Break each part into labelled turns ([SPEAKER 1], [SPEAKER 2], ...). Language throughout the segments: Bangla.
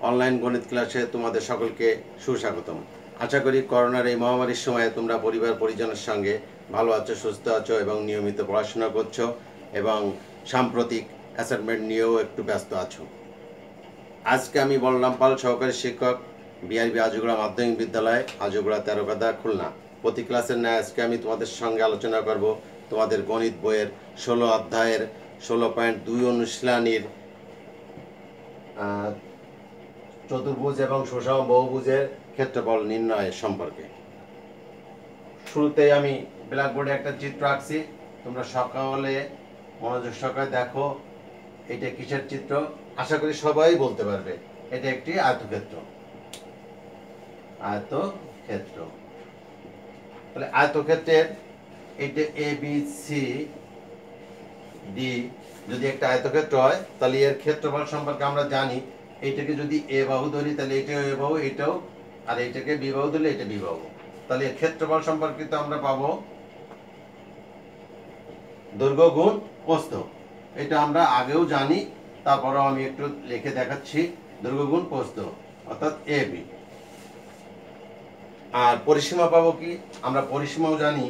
[SPEAKER 1] অনলাইন গণিত ক্লাসে তোমাদের সকলকে সুস্বাগতম। আশা করি করোনার এই মহামারীর সময়ে তোমরা পরিবার পরিজনের সঙ্গে ভালো আছো, সুস্থ আছো এবং নিয়মিত পড়াশোনা করছো এবং সাম্প্রতিক অ্যাসাইনমেন্ট নিয়েও একটু ব্যস্ত আছো। আজকে আমি বলরাম পাল, সহকারী শিক্ষক, বিআরবি আজুগড়া মাধ্যমিক বিদ্যালয়, আজুগড়া তেরোকাদা, খুলনা। প্রতি ক্লাসের ন্যায় আজকে আমি তোমাদের সঙ্গে আলোচনা করব তোমাদের গণিত বইয়ের 16 অধ্যায়ের 16.2 অনুশীলনীর চতুর্ভুজ এবং সুষম বহুভুজের ক্ষেত্রফল নির্ণয় সম্পর্কে। শুরুতেই আমি ব্ল্যাকবোর্ডে একটা চিত্র আঁকছি, তোমরা সকলে মনোযোগ সহকারে দেখো। এটা কিসের চিত্র? আশা করি সবাই বলতে পারবে। এটা একটি আয়তক্ষেত্র। আয়তক্ষেত্র, তাহলে আয়তক্ষেত্রের এটা এ বি সি ডি যদি একটা আয়তক্ষেত্র হয় তাহলে এর ক্ষেত্রফল সম্পর্কে আমরা জানি। এইটাকে যদি এ বাহু ধরি তাহলে এটাও এ বাহু, এটাও, আর এইটাকে বি বাহু ধরলে এটা বি বাহু। তাহলে এর ক্ষেত্রফল সম্পর্কিত আমরা পাবো দৈর্ঘ্য গুণ প্রস্থ। এটা আমরা আগেও জানি, তারপরেও আমি একটু লিখে দেখাচ্ছি। দৈর্ঘ্য গুণ প্রস্থ অর্থাৎ এ বি। আর পরিসীমা পাবো কি? আমরা পরিসীমাও জানি।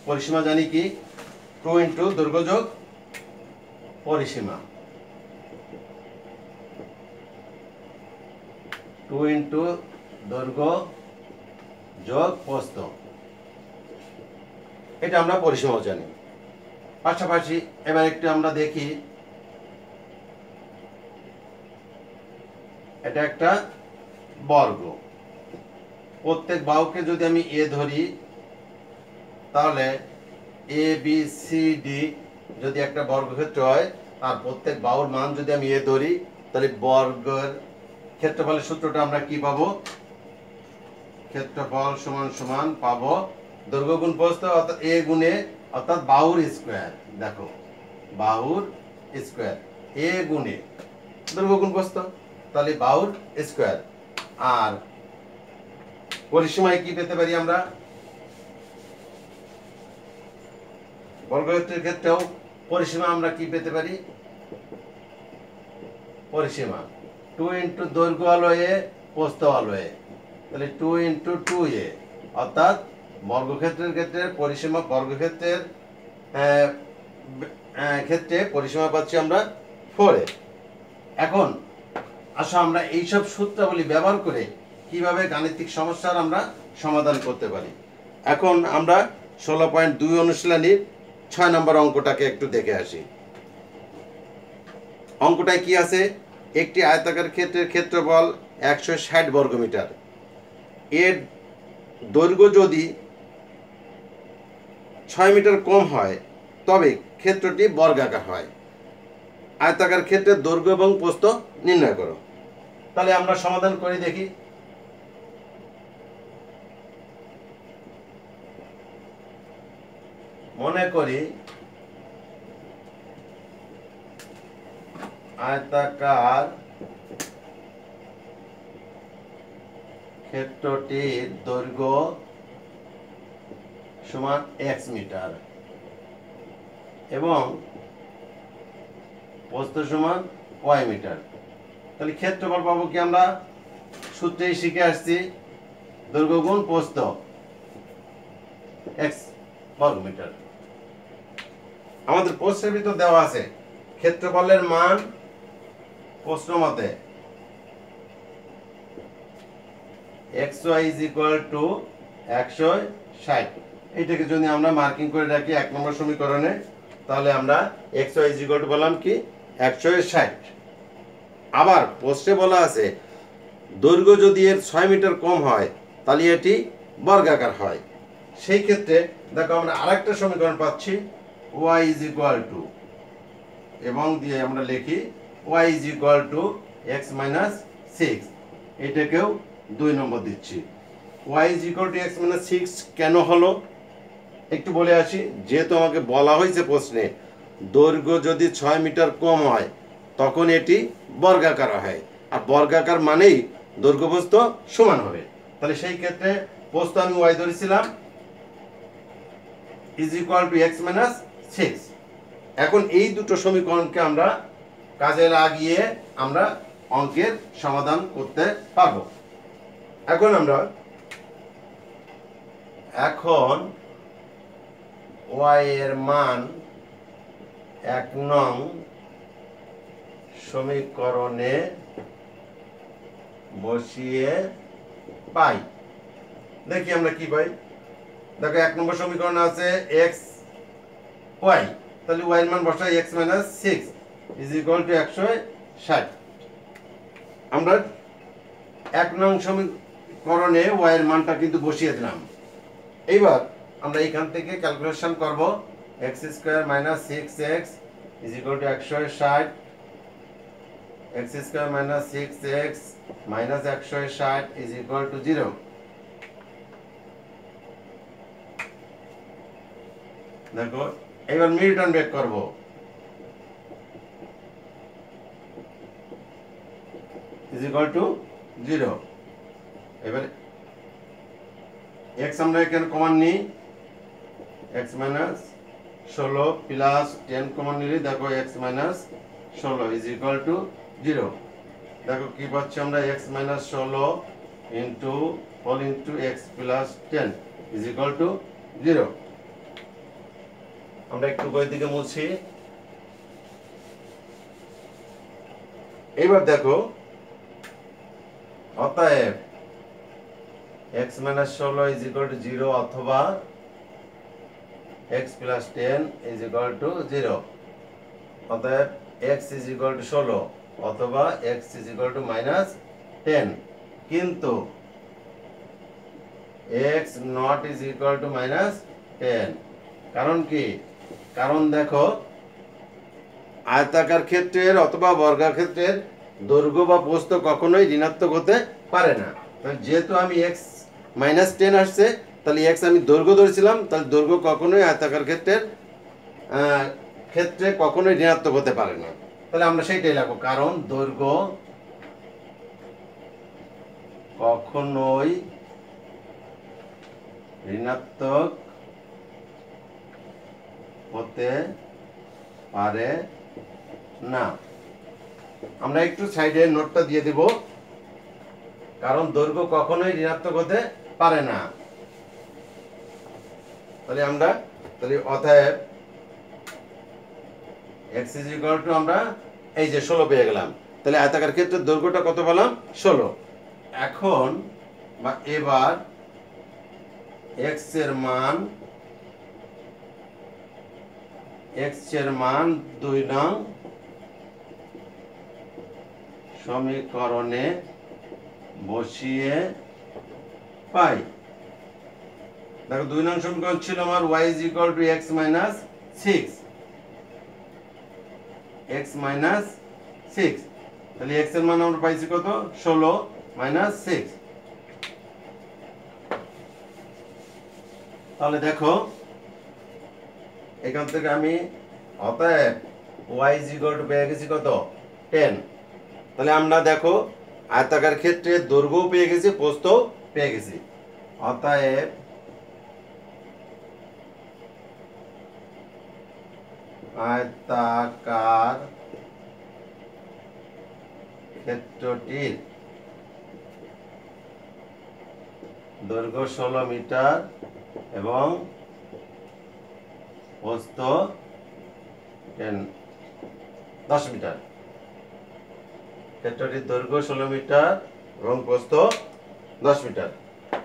[SPEAKER 1] পরিসীমা জানি কি? 2 ইন্টু দৈর্ঘ্য যোগ পরিসীমা, 2 ইন্টু দৈর্ঘ্য যোগ প্রস্থ। এটা আমরা পরিসীমাও জানি। পাশাপাশি এবার একটু আমরা দেখি, এটা একটা বর্গ। প্রত্যেক বাহুকে যদি আমি এ ধরি তাহলে এ বি সি ডি যদি একটা বর্গক্ষেত্র হয়, আর প্রত্যেক বাহুর মান যদি আমি এ ধরি, তাহলে বর্গের ক্ষেত্রফলের সূত্রটা আমরা কি পাবো? ক্ষেত্রফল সমান সমান পাবো দৈর্ঘ্য গুণ প্রস্থ অর্থাৎ এ গুণে, অর্থাৎ বাহুর স্কয়ার। দেখো, বাহুর স্কয়ার, এ গুণে দৈর্ঘ্য গুণ প্রস্থ, তাহলে বাহুর স্কয়ার। আর পরিসীমায় কি পেতে পারি আমরা? বর্গক্ষেত্রের ক্ষেত্রেও পরিসীমা আমরা কি পেতে পারি? পরিসীমা 2 ইন্টু দৈর্ঘ্য হলো এ, প্রস্থ হলো এ, তাহলে 2 ইন্টু 2a, অর্থাৎ বর্গক্ষেত্রের ক্ষেত্রে পরিসীমা, বর্গক্ষেত্রের ক্ষেত্রে পরিসীমা পাচ্ছি আমরা 4a। এখন আসো আমরা এইসব সূত্রাবলী ব্যবহার করে কিভাবে গাণিতিক সমস্যার আমরা সমাধান করতে পারি। এখন আমরা 16.2 অনুশীলনীর 6 নম্বর অঙ্কটাকে একটু দেখে আসি। অঙ্কটায় কি আছে? একটি আয়তাকার ক্ষেত্রের ক্ষেত্রফল 160 বর্গমিটার। এর দৈর্ঘ্য যদি 6 মিটার কম হয় তবে ক্ষেত্রটি বর্গাকার হয়। আয়তাকার ক্ষেত্রের দৈর্ঘ্য এবং প্রস্থ নির্ণয় করো। তাহলে আমরা সমাধান করে দেখি। মনে করি আয়তাকার ক্ষেত্রটির দৈর্ঘ্য সমান x মিটার এবং প্রস্থ সমান y মিটার। তাহলে ক্ষেত্রফল পাবো কি? আমরা সূত্রেই শিখে আসছি, দৈর্ঘ্য গুণ প্রস্থ x বর্গ মিটার। আমাদের প্রশ্নের ভিতর দেওয়া আছে ক্ষেত্রফলের মান প্রশ্ন মতে xy is equal to 160। এইটাকে যদি আমরা মার্কিং করে রাখি 1 নম্বর সমীকরণে, তাহলে আমরা xy is equal to বললাম কি 160। আবার প্রশ্নে বলা আছে দৈর্ঘ্য যদি এর 6 মিটার কম হয় তাহলে এটি বর্গাকার হয়। সেই ক্ষেত্রে দেখো আমরা আরেকটা সমীকরণ পাচ্ছি, y is equal to, এবং দিয়ে আমরা লিখি y is equal to x minus 6। এটাকেও 2 নম্বর দিচ্ছি। y is equal to x minus 6 কেন হলো একটু বলে আসি। যেহেতু আমাকে বলা হয়েছে প্রশ্নে দৈর্ঘ্য যদি 6 মিটার কম হয় তখন এটি বর্গাকার হয়, আর বর্গাকার মানেই দৈর্ঘ্য প্রস্থ সমান হবে। তাহলে সেই ক্ষেত্রে প্রস্থ আমি y ধরেছিলাম is equal to x minus 6। এখন এই দুটো সমীকরণকে আমরা কাজে লাগিয়ে আমরা অঙ্কের সমাধান করতে পারবো। এখন y এর মান 1 নং সমীকরণে বসিয়ে পাই। দেখি আমরা কি পাই। দেখো 1 নম্বর সমীকরণ আছে x y, তাহলে y এর মান বসাই x - 6 = 160। আমরা 1 নং সমীকরণে y এর মানটা কিন্তু বসিয়ে দিলাম। এইবার আমরা এখান থেকে ক্যালকুলেশন করব x² - 6x = 160, x² - 6x - 160 = 0। দেখো এবার মিল্টন ব্রেক করব। = 0। এবার x আমরা এখানে কমন নিই, x - 16 প্লাস 10 কমন নিলে দেখো x - 16 = 0। দেখো কি পাচ্ছি আমরা, x - 16 × x + 10 = 0। আমরা একটু বই দিকে মুছি। এবার দেখো অতএব x - 16 = 0 অথবা x + 10 = 0। অতএব x = 16 অথবা x = -10, কিন্তু x not -10। কারণ কি? কারণ দেখো আয়তাকার ক্ষেত্রের অথবা বর্গাক্ষেত্রের দৈর্ঘ্য বা প্রস্থ কখনোই ঋণাত্মক হতে পারে না। যেহেতু আমি x - 10 আসছে, তাহলে x আমি দৈর্ঘ্য ধরেছিলাম, তাহলে দৈর্ঘ্য কখনোই আয়তাকার ক্ষেত্রে কখনোই ঋণাত্মক হতে পারে না। তাহলে আমরা সেইটাই লিখব, কারণ দৈর্ঘ্য কখনোই ঋণাত্মক হতে পারে না। আমরা একটু সাইডে নোটটা দিয়ে দেব, কারণ দৈর্ঘ্য কখনোই ঋণাত্মক হতে পারে না। তাহলে অতএব x = আমরা এই যে 16 পেয়ে গেলাম। তাহলে আয়তাকার ক্ষেত্রের দৈর্ঘ্যটা কত পেলাম? 16। এখন বা এবার x এর মান 2 নং সমীকরণে বসিয়ে পাই। দেখো 2 নং সমীকরণ ছিল আমার y = x - 6, x - 6। তাহলে x এর মান আমরা পাইছি কত? 16 - 6। তাহলে দেখো এখান থেকে আমি অতএব y = পেয়ে গেছি কত? 10। তাহলে আমরা দেখো আয়তাকার ক্ষেত্রে দৈর্ঘ্য পেয়ে গেছি, প্রস্থ পেয়ে গেছি। অতএব আয়তাকার ক্ষেত্রটির দৈর্ঘ্য 16 মিটার এবং প্রস্থ 10 মিটার। ক্ষেত্রটির দৈর্ঘ্য 16 মিটার এবং প্রস্থ 10 মিটার।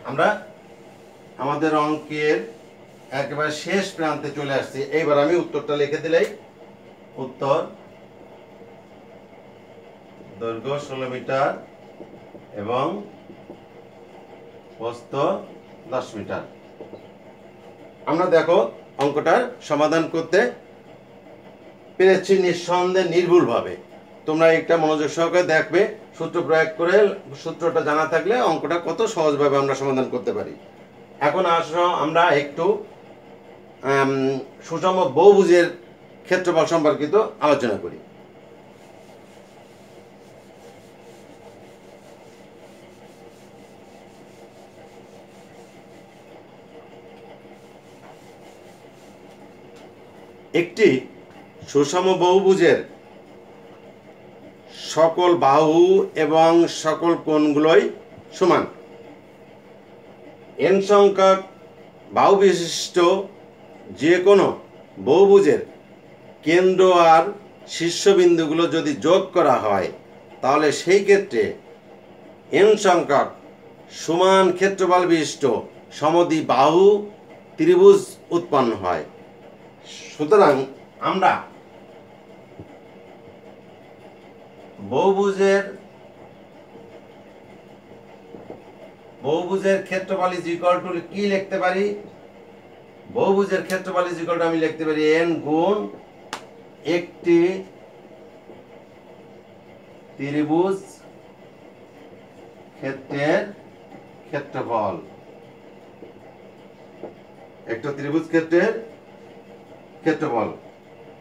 [SPEAKER 1] আমরা আমাদের অঙ্কের একেবারে শেষ প্রান্তে চলে আসছি। এইবার আমি উত্তরটা লিখে দিলেই, উত্তর দৈর্ঘ্য 16 মিটার এবং প্রস্থ 10 মিটার। আমরা দেখো অঙ্কটার সমাধান করতে পেরেছি নিঃসন্দেহে, নির্ভুলভাবে। তোমরা একটা মনোযোগ সহকারে দেখবে, সূত্র প্রয়োগ করে সূত্রটা জানা থাকলে অঙ্কটা কত সহজভাবে আমরা সমাধান করতে পারি। এখন আসো আমরা একটু সুষম বহুভুজের ক্ষেত্রফল সম্পর্কিত আলোচনা করি। একটি সুষম বহুভুজের সকল বাহু এবং সকল কোণগুলোই সমান। n সংখ্যক বাহু বিশিষ্ট যে কোনো বহুভুজের কেন্দ্র আর শীর্ষবিন্দুগুলো যদি যোগ করা হয় তাহলে সেই ক্ষেত্রে n সংখ্যক সমান ক্ষেত্রফল বিশিষ্ট সমদ্বিবাহু ত্রিভুজ উৎপন্ন হয়। সুতরাং আমরা বহুভুজের ক্ষেত্রফল ইজ ইকুয়াল টু কি লিখতে পারি? বহুভুজের ক্ষেত্রফল ইজ ইকুয়াল টু আমি লিখতে পারি n গুণ একটি ত্রিভুজ ক্ষেত্রের ক্ষেত্রফল। একটা ত্রিভুজ ক্ষেত্রের ক্ষেত্রফল।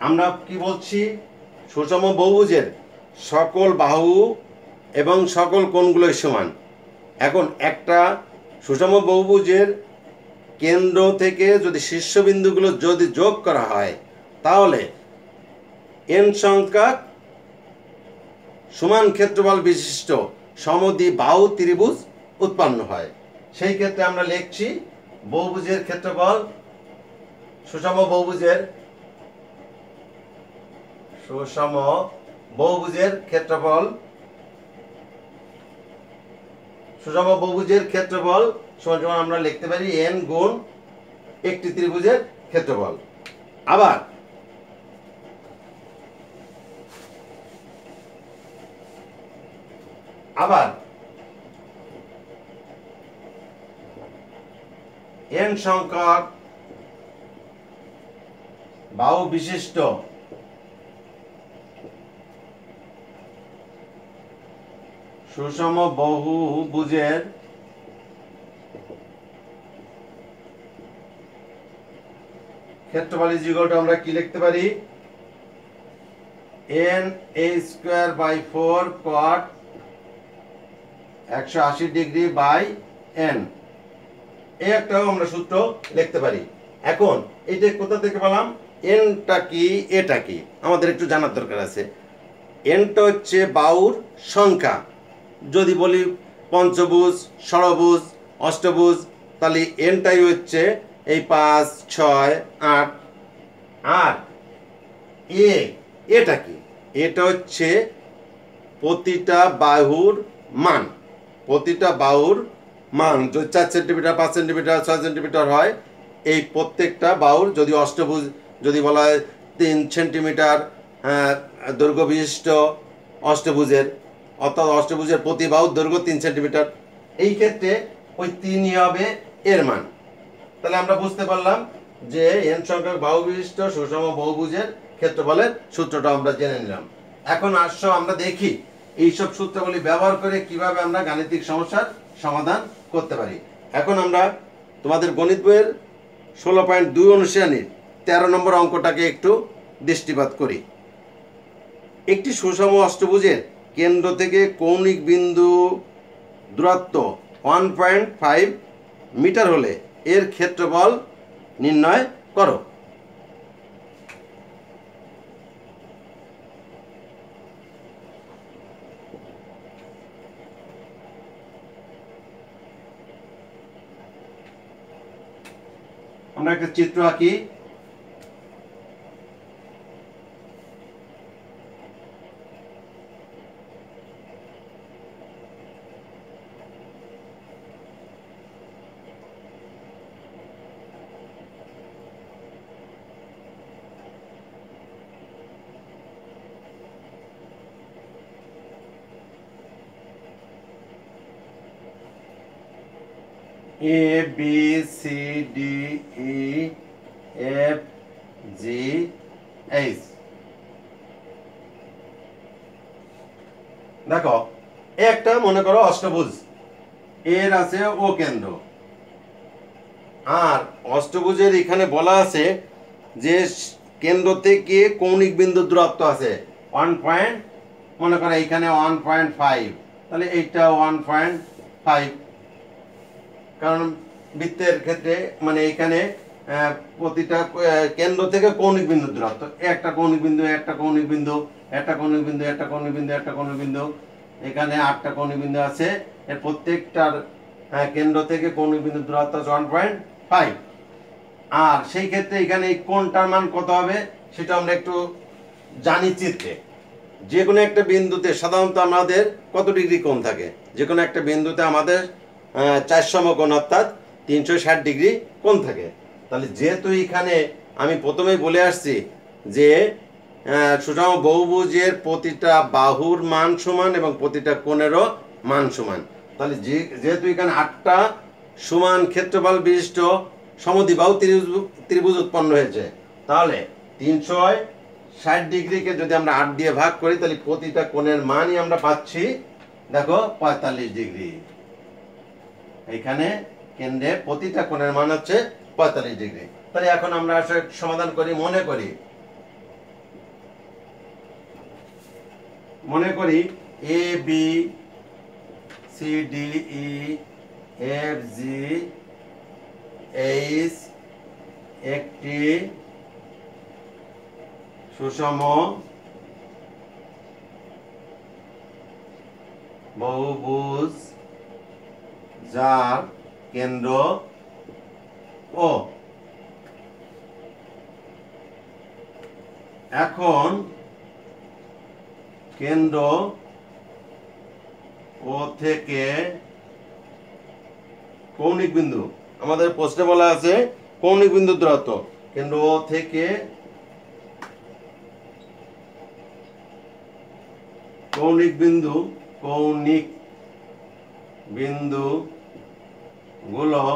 [SPEAKER 1] আমরা কি বলছি? সুষম বহুভুজের সকল বাহু এবং সকল কোণগুলোই সমান। এখন একটা সুষম বহুভুজের কেন্দ্র থেকে যদি শীর্ষবিন্দুগুলো যদি যোগ করা হয় তাহলে n সংখ্যক সমান ক্ষেত্রফল বিশিষ্ট সমদ্বিবাহু ত্রিভুজ উৎপন্ন হয়। সেই ক্ষেত্রে আমরা লিখছি বহুভুজের ক্ষেত্রফল, সুষম বহুভুজের ক্ষেত্রফল, সুষম বহুভুজের ক্ষেত্রফল সমান আমরা লিখতে পারি n গুণ একটি ত্রিভুজের ক্ষেত্রফল। আবার n সংখ্যক বাহু বিশিষ্ট সুষম বহুভুজের ক্ষেত্রফল ইজ ইকুয়াল টু আমরা কি লিখতে পারি? n a square by 4 cot 180 degree by n, এই একটাও আমরা সূত্র লিখতে পারি। এখন এইটা কোথা থেকে পেলাম? nটা কি এটা কি আমাদের একটু জানার দরকার আছে। nটা হচ্ছে বাহুর সংখ্যা। যদি বলি পঞ্চভুজ, ষড়ভুজ, অষ্টভুজ, তাহলে nটাই হচ্ছে এই 5 6 8। আর এটা কি? এটা হচ্ছে প্রতিটা বাহুর মান। প্রতিটা বাহুর মান যদি 4 সেন্টিমিটার, 5 সেন্টিমিটার, 6 সেন্টিমিটার হয়, এই প্রত্যেকটা বাহুর যদি অষ্টভুজ যদি বলা হয় 3 সেন্টিমিটার দৈর্ঘ্য বিশিষ্ট অষ্টভুজের, অর্থাৎ অষ্টভুজের প্রতি বাহুর দৈর্ঘ্য 3 সেন্টিমিটার, এই ক্ষেত্রে ওই 3ই হবে এর মান। তাহলে আমরা বুঝতে পারলাম যে n সংখ্যক বাহু বিশিষ্ট সুষম বহুভুজের ক্ষেত্রফলের সূত্রটা আমরা জেনে নিলাম। এখন আসো আমরা দেখি এইসব সূত্রগুলি ব্যবহার করে কিভাবে আমরা গাণিতিক সমস্যার সমাধান করতে পারি। এখন আমরা তোমাদের গণিত বইয়ের 16.2 অনুশীলনীর 13 নম্বর অঙ্কটাকে একটু দৃষ্টিপাত করি। একটি সুষম অষ্টভুজের কেন্দ্র থেকে কৌণিক বিন্দু দূরত্ব 1.5 মিটার হলে এর ক্ষেত্রফল নির্ণয় করো। আমরা একটা চিত্র আঁকি। A B C D E F G H। দেখো একটা মনে করো অষ্টভুজ, এর আছে ও কেন্দ্র, আর অষ্টভুজের এখানে বলা আছে যে কেন্দ্র থেকে কৌণিক বিন্দু দূরত্ব আছে 1. মনে করো এখানে 1.5, তাহলে এইটা 1.5, কারণ বৃত্তের ক্ষেত্রে মানে এখানে প্রতিটা কেন্দ্র থেকে কৌণিক বিন্দু দূরত্ব, একটা কৌণিক বিন্দু একটা কৌণিক বিন্দু, একটা কৌণিক বিন্দু, একটা কৌণিক বিন্দু, একটা কৌণিক বিন্দু, এখানে 8টা কৌণিক বিন্দু আছে। এর প্রত্যেকটার কেন্দ্র থেকে কৌণিক বিন্দু দূরত্ব 1.5। আর সেই ক্ষেত্রে এখানে এই কোণটার মান কত হবে সেটা আমরা একটু জানি চিত্রে। যে কোনো একটা বিন্দুতে সাধারণত আমাদের কত ডিগ্রি কোণ থাকে? যে কোনো একটা বিন্দুতে আমাদের 4 সমকোণ অর্থাৎ 360 ডিগ্রি কোণ থাকে। তাহলে যেহেতু এখানে আমি প্রথমেই বলে আসছি যে সুষম বহুভুজের প্রতিটা বাহুর মান সমান এবং প্রতিটা কোণেরও মান সমান, তাহলে যেহেতু এখানে 8টা সমান ক্ষেত্রফল বিশিষ্ট সমদ্বিবাহু ত্রিভুজ উৎপন্ন হয়েছে, তাহলে 360 ডিগ্রিকে যদি আমরা 8 দিয়ে ভাগ করি তাহলে প্রতিটা কোণের মানই আমরা পাচ্ছি দেখো 45 ডিগ্রি। এখানে কেন্দ্রে প্রতিটা কোণের মান হচ্ছে 45 ডিগ্রি। তাহলে এখন আমরা আসলে সমাধান করি। মনে করি A B C D E F G H একটি সুষম বহুভুজ যার কেন্দ্র ও। এখন কেন্দ্র ও থেকে কৌণিক বিন্দু, আমাদের প্রশ্নে বলা আছে কৌণিক বিন্দু দূরত্ব, কেন্দ্র ও থেকে কৌণিক বিন্দু গুলো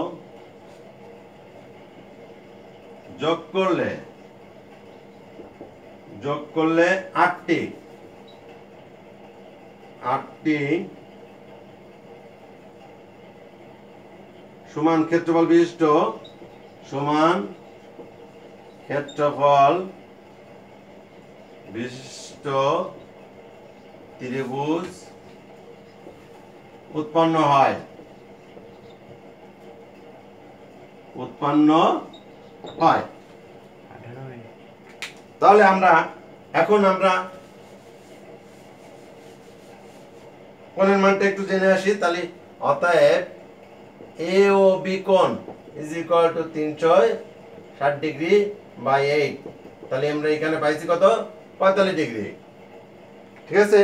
[SPEAKER 1] যোগ করলে 8টি সমান ক্ষেত্রফল বিশিষ্ট ত্রিভুজ উৎপন্ন হয়। তাহলে এখন আমরা কোণের মানটা একটু জেনে আসি। তাহলে অতএব এ ও বি কোণ is equal to 360 degree by 8। তাহলে আমরা এখানে পাইছি কত? 45 ডিগ্রি। ঠিক আছে।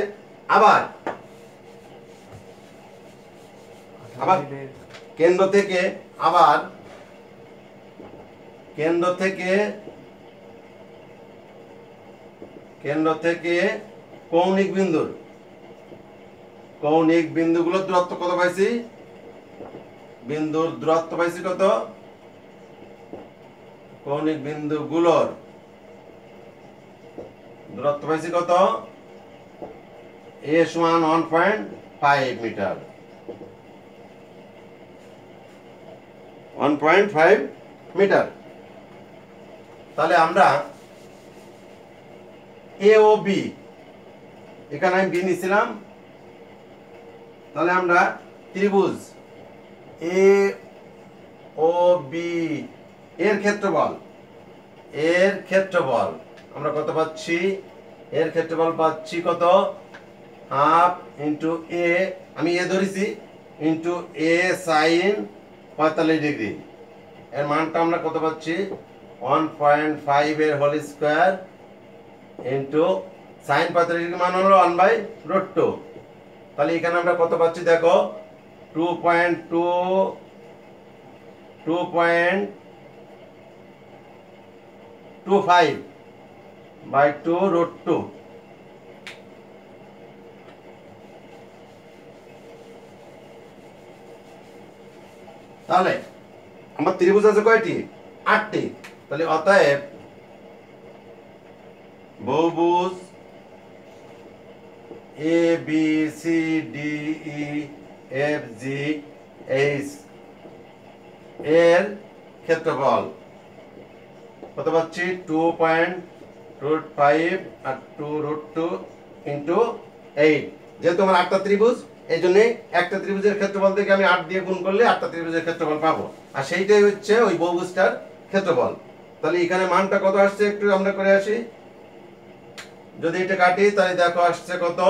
[SPEAKER 1] আবার কেন্দ্র থেকে কৌণিক বিন্দুগুলোর দূরত্ব কত পাইছি? বিন্দুর দূরত্ব পাইছি কত? কৌণিক বিন্দুগুলোর দূরত্ব পাইছি কত? a সমান 1.5 মিটার। 1.5 মিটার। তাহলে আমরা এ ও বি, এখানে আমি বি নিছিলাম, তাহলে আমরা ত্রিভুজ এ ও বি এর ক্ষেত্রফল আমরা কত পাচ্ছি? এর ক্ষেত্রফল পাচ্ছি কত? হাফ ইন্টু এ, আমি এ ধরেছি, ইন্টু এ সাইন 45 ডিগ্রি। এর মানটা আমরা কত পাচ্ছি? 1.5 এর whole square into sine 45 degree মান হলো 1/√2। তাহলে এখানে আমরা কত পাচ্ছি দেখো? 2.25/2√2। তাহলে আমার ত্রিভুজ আছে কয়টি? 8টি। তাহলে অতএব বহুভুজ A B C D E F G H এর ক্ষেত্রফল কত পাচ্ছি? 2.5 আর 2√2 ইন্টু 8। যেহেতু আমার 8টা ত্রিভুজ, এই জন্য একটা ত্রিভুজের ক্ষেত্রফল থেকে আমি 8 দিয়ে গুণ করলে 8টা ত্রিভুজের ক্ষেত্রফল পাবো, আর সেইটাই হচ্ছে ওই বহুভুজটার ক্ষেত্রফল। তাহলে এখানে মানটা কত আসছে একটু আমরা করে আসি। যদি এটা কাটি তাহলে দেখো আসছে কত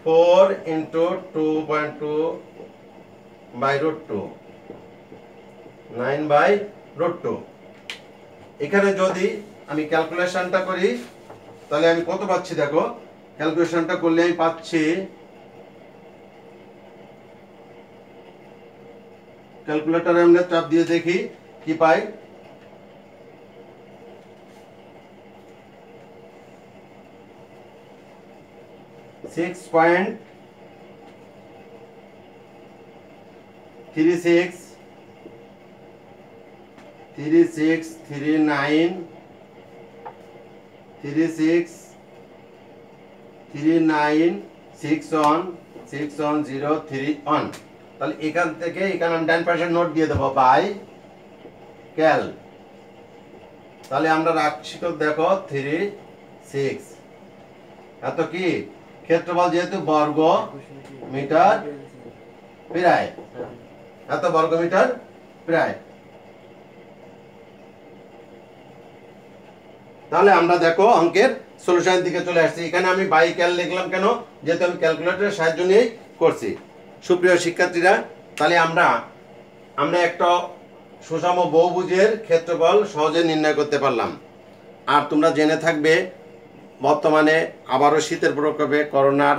[SPEAKER 1] 4 into 2.2 by root 2 9 by root 2। এখানে যদি আমি ক্যালকুলেশনটা করি তাহলে আমি কত পাচ্ছি দেখো, ক্যালকুলেশনটা করলে আমি পাচ্ছি, ক্যালকুলেটরে আমরা চাপ দিয়ে দেখি কি পাই। 6.363961 তাহলে এখান থেকে এখানে আমি 10% নোট দিয়ে দেবো বাই ক্যাল। তাহলে আমরা রাখছি তো দেখো 36 এত কি ক্ষেত্রফল যেহেতু বর্গ মিটার প্রায়, এত বর্গ মিটার প্রায়। তাহলে আমরা দেখো অঙ্কের সলিউশনের দিকে চলে আসছি। এখানে আমি বাই ক্যাল লিখলাম কেন, যেহেতু আমি ক্যালকুলেটরের সাহায্য নিয়ে করছি। সুপ্রিয় শিক্ষার্থীরা, তাহলে আমরা একটা সুষম বহুভুজের ক্ষেত্রফল সহজে নির্ণয় করতে পারলাম। আর তোমরা জেনে থাকবে বর্তমানে আবারও শীতের প্রকোপে করোনার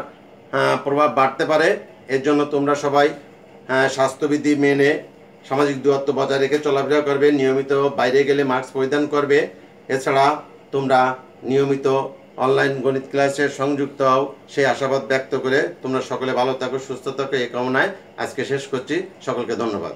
[SPEAKER 1] প্রভাব বাড়তে পারে। এর জন্য তোমরা সবাই স্বাস্থ্যবিধি মেনে সামাজিক দূরত্ব বজায় রেখে চলাফেরা করবে, নিয়মিত বাইরে গেলে মাস্ক পরিধান করবে। এছাড়া তোমরা নিয়মিত অনলাইন গণিত ক্লাসে সংযুক্ত হও, সেই আশাবাদ ব্যক্ত করে তোমরা সকলে ভালো থাকো, সুস্থ থাকো, এই কামনায় আজকে শেষ করছি। সকলকে ধন্যবাদ।